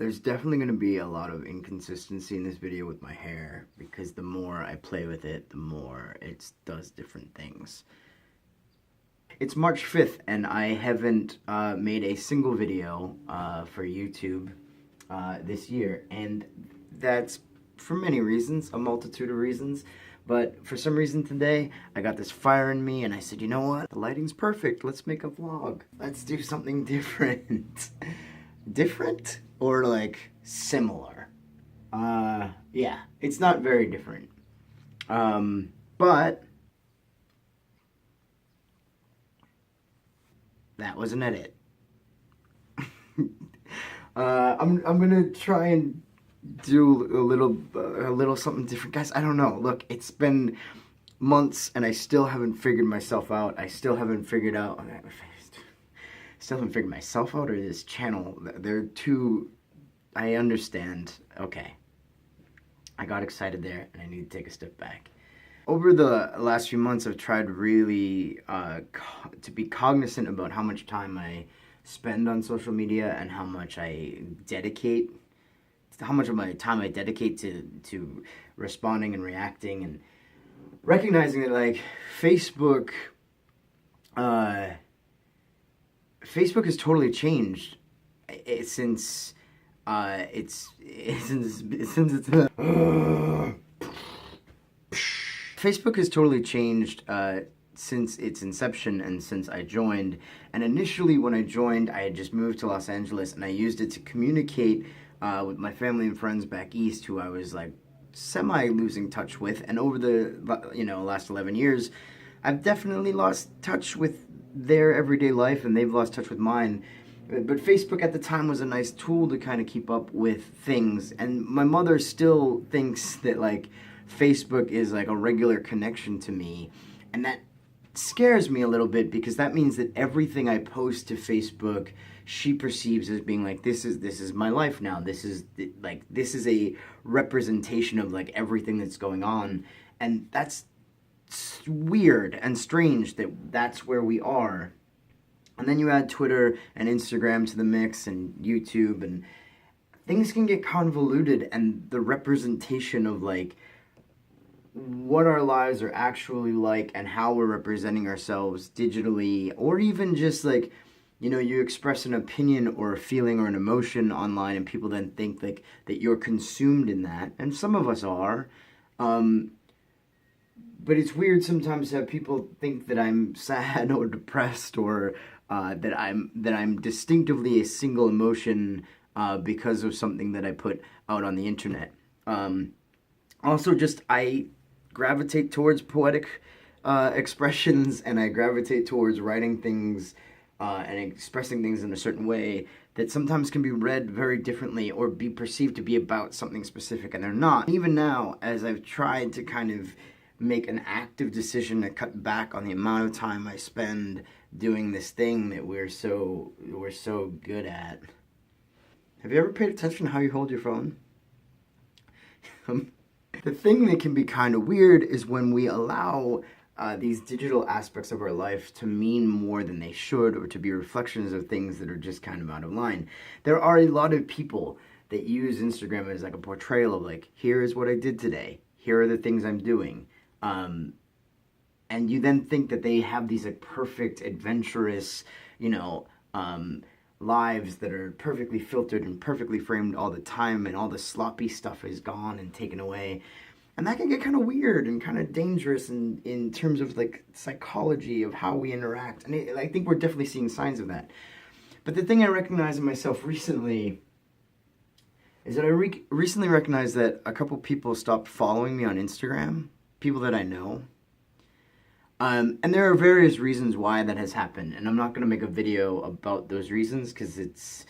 There's definitely going to be a lot of inconsistency in this video with my hair because the more I play with it, the more it does different things. It's March 5th and I haven't made a single video for YouTube this year, and that's for many reasons, a multitude of reasons. But for some reason today, I got this fire in me and I said, you know what? The lighting's perfect. Let's make a vlog. Let's do something different. Different or like similar? Yeah, it's not very different. But that was an edit. I'm gonna try and do a little something different, guys. I don't know. Look, it's been months and I still haven't figured myself out. I still haven't figured out. Still haven't figured myself out, or this channel. They're two. I understand. Okay. I got excited there and I need to take a step back. Over the last few months, I've tried really to be cognizant about how much time I spend on social media and how much of my time I dedicate to responding and reacting, and recognizing that like Facebook has totally changed since Facebook has totally changed since its inception and since I joined. And initially when I joined, I had just moved to Los Angeles and I used it to communicate with my family and friends back east who I was like semi losing touch with. And over the last 11 years, I've definitely lost touch with their everyday life and they've lost touch with mine. But Facebook at the time was a nice tool to kind of keep up with things. And my mother still thinks that like Facebook is like a regular connection to me. And that scares me a little bit because that means that everything I post to Facebook, she perceives as being like, this is my life now. This is a representation of like everything that's going on. And that's weird and strange that that's where we are. And then you add Twitter and Instagram to the mix and YouTube, and things can get convoluted, and the representation of like what our lives are actually like and how we're representing ourselves digitally, or even just like, you express an opinion or a feeling or an emotion online and people then think like that you're consumed in that, and some of us are. But it's weird sometimes to have people think that I'm sad or depressed, or that I'm distinctively a single emotion because of something that I put out on the internet. Also, just I gravitate towards poetic expressions, and I gravitate towards writing things and expressing things in a certain way that sometimes can be read very differently or be perceived to be about something specific, and they're not. Even now, as I've tried to kind of make an active decision to cut back on the amount of time I spend doing this thing that we're so good at. Have you ever paid attention to how you hold your phone? The thing that can be kind of weird is when we allow these digital aspects of our life to mean more than they should, or to be reflections of things that are just kind of out of line. There are a lot of people that use Instagram as like a portrayal of like, here is what I did today. Here are the things I'm doing. And you then think that they have these like perfect, adventurous, lives that are perfectly filtered and perfectly framed all the time, and all the sloppy stuff is gone and taken away. And that can get kind of weird and kind of dangerous in terms of like psychology of how we interact. And I think we're definitely seeing signs of that. But the thing I recognized in myself recently is that I recently recognized that a couple people stopped following me on Instagram, people that I know. And there are various reasons why that has happened, and I'm not going to make a video about those reasons because it's,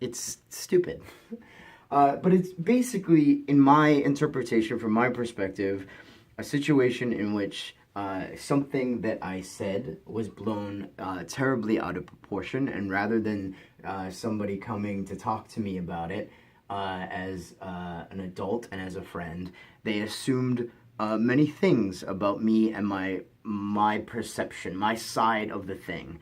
it's stupid. But it's basically, in my interpretation, from my perspective, a situation in which something that I said was blown terribly out of proportion, and rather than somebody coming to talk to me about it, as an adult and as a friend, they assumed many things about me and my perception, my side of the thing.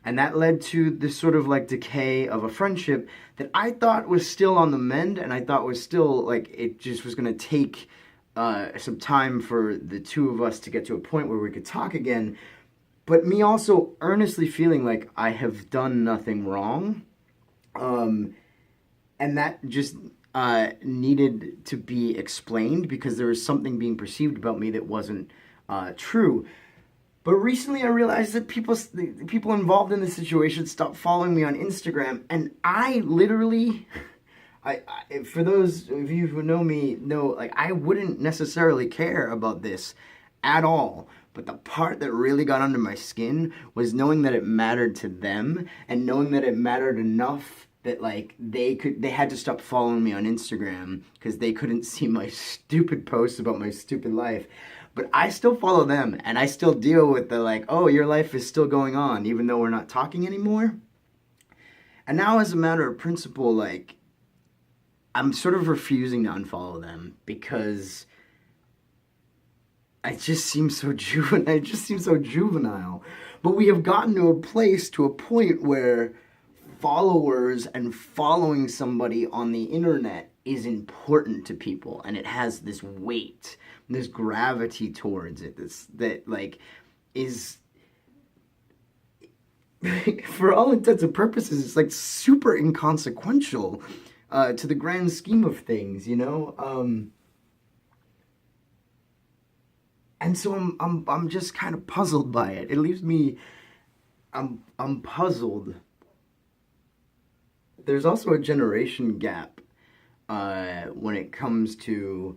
And that led to this sort of like decay of a friendship that I thought was still on the mend, and I thought was still like it just was going to take some time for the two of us to get to a point where we could talk again. But me also earnestly feeling like I have done nothing wrong. And that just needed to be explained because there was something being perceived about me that wasn't true. But recently, I realized that the people involved in this situation stopped following me on Instagram, and I literally, for those of you who know me, know like I wouldn't necessarily care about this at all. But the part that really got under my skin was knowing that it mattered to them, and knowing that it mattered enough that like they had to stop following me on Instagram because they couldn't see my stupid posts about my stupid life. But I still follow them, and I still deal with the like, oh, your life is still going on even though we're not talking anymore. And now, as a matter of principle, like I'm sort of refusing to unfollow them because it just seems so juvenile. It just seems so juvenile. But we have gotten to a point where followers and following somebody on the internet is important to people, and it has this weight, this gravity towards it, that like is for all intents and purposes, it's like super inconsequential to the grand scheme of things, you know. And so I'm just kind of puzzled by it. It leaves me I'm puzzled. There's also a generation gap when it comes to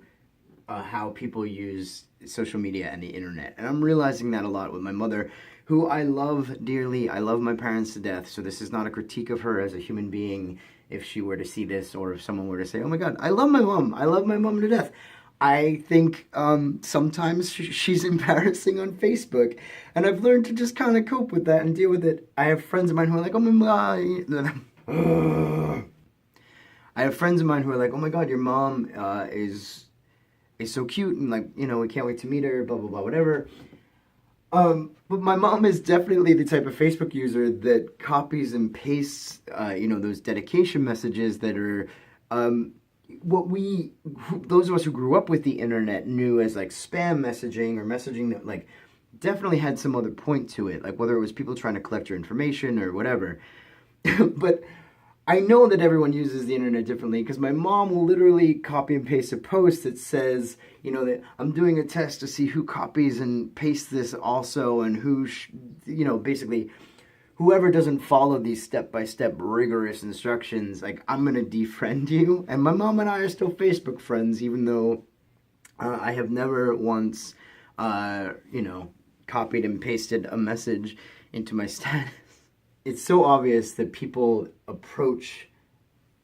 how people use social media and the internet. And I'm realizing that a lot with my mother, who I love dearly. I love my parents to death, so this is not a critique of her as a human being if she were to see this, or if someone were to say, oh my god, I love my mom. I love my mom to death. I think sometimes she's embarrassing on Facebook, and I've learned to just kind of cope with that and deal with it. I have friends of mine who are like, oh my god. I have friends of mine who are like, oh my god, your mom is so cute, and like, you know, we can't wait to meet her, blah, blah, blah, whatever. But my mom is definitely the type of Facebook user that copies and pastes, those dedication messages that are those of us who grew up with the internet knew as like spam messaging, or messaging that like definitely had some other point to it, like whether it was people trying to collect your information or whatever. But I know that everyone uses the internet differently, because my mom will literally copy and paste a post that says, that I'm doing a test to see who copies and pastes this also, and who, basically whoever doesn't follow these step-by-step rigorous instructions, like, I'm going to defriend you. And my mom and I are still Facebook friends, even though I have never once, copied and pasted a message into my status. It's so obvious that people approach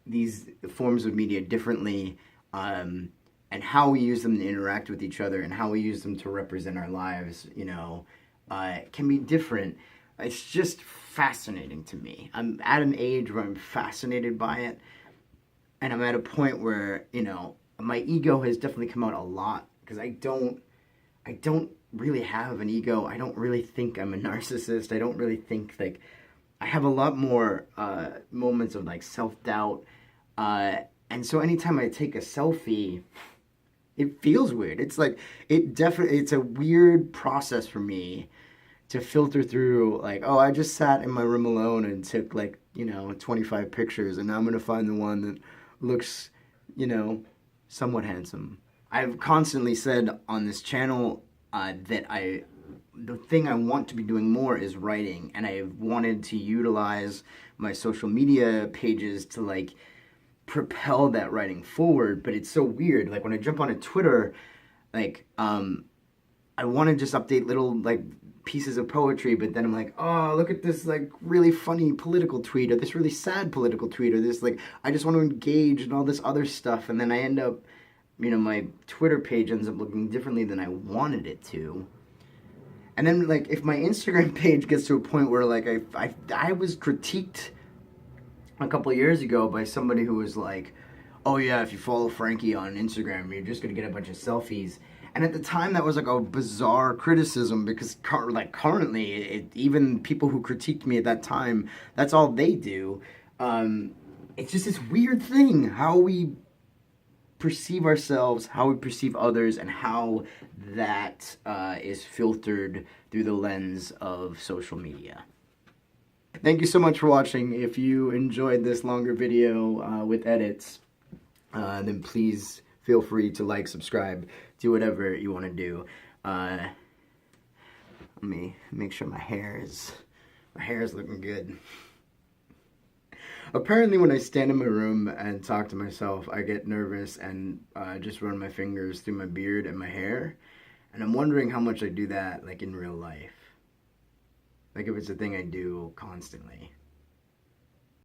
these forms of media differently, and how we use them to interact with each other and how we use them to represent our lives, can be different. It's just fascinating to me. I'm at an age where I'm fascinated by it, and I'm at a point where, my ego has definitely come out a lot, because I don't really have an ego. I don't really think I'm a narcissist. I don't really think, like, I have a lot more moments of like self-doubt, and so anytime I take a selfie, it feels weird. It's like it's a weird process for me to filter through, like, oh, I just sat in my room alone and took 25 pictures, and now I'm gonna find the one that looks, somewhat handsome. I've constantly said on this channel that the thing I want to be doing more is writing, and I've wanted to utilize my social media pages to like propel that writing forward. But it's so weird. Like when I jump onto Twitter, like I want to just update little like pieces of poetry, but then I'm like, oh, look at this like really funny political tweet, or this really sad political tweet, or this like I just want to engage in all this other stuff, and then I end up, my Twitter page ends up looking differently than I wanted it to. And then, like, if my Instagram page gets to a point where, like, I was critiqued a couple of years ago by somebody who was like, oh, yeah, if you follow Frankie on Instagram, you're just going to get a bunch of selfies. And at the time, that was like a bizarre criticism because, currently, even people who critiqued me at that time, that's all they do. It's just this weird thing how we perceive ourselves, how we perceive others, and how that is filtered through the lens of social media. Thank you so much for watching. If you enjoyed this longer video with edits, then please feel free to like, subscribe, do whatever you want to do. Let me make sure my hair is looking good. Apparently, when I stand in my room and talk to myself, I get nervous and just run my fingers through my beard and my hair. And I'm wondering how much I do that, like, in real life. Like, if it's a thing I do constantly.